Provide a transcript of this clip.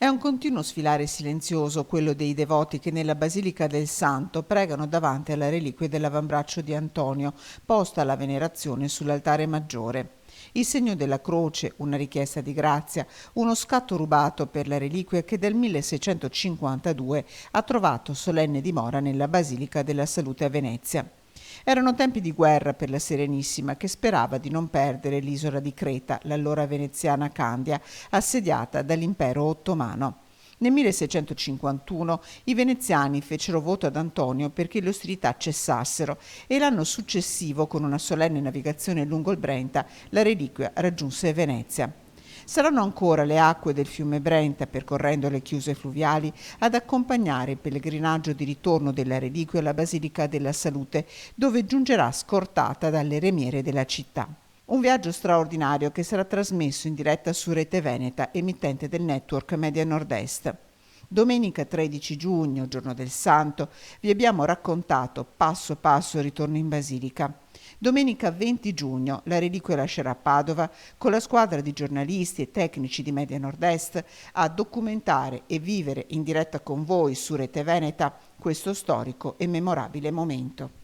È un continuo sfilare silenzioso quello dei devoti che nella Basilica del Santo pregano davanti alla reliquia dell'avambraccio di Antonio, posta alla venerazione sull'altare maggiore. Il segno della croce, una richiesta di grazia, uno scatto rubato per la reliquia che dal 1652 ha trovato solenne dimora nella Basilica della Salute a Venezia. Erano tempi di guerra per la Serenissima, che sperava di non perdere l'isola di Creta, l'allora veneziana Candia, assediata dall'impero ottomano. Nel 1651 i veneziani fecero voto ad Antonio perché le ostilità cessassero e l'anno successivo, con una solenne navigazione lungo il Brenta, la reliquia raggiunse Venezia. Saranno ancora le acque del fiume Brenta, percorrendo le chiuse fluviali, ad accompagnare il pellegrinaggio di ritorno della reliquia alla Basilica della Salute, dove giungerà scortata dalle remiere della città. Un viaggio straordinario che sarà trasmesso in diretta su Rete Veneta, emittente del network Media Nord-Est. Domenica 13 giugno, giorno del Santo, vi abbiamo raccontato passo passo il ritorno in Basilica. Domenica 20 giugno la reliquia lascerà Padova con la squadra di giornalisti e tecnici di Media Nord-Est a documentare e vivere in diretta con voi su Rete Veneta questo storico e memorabile momento.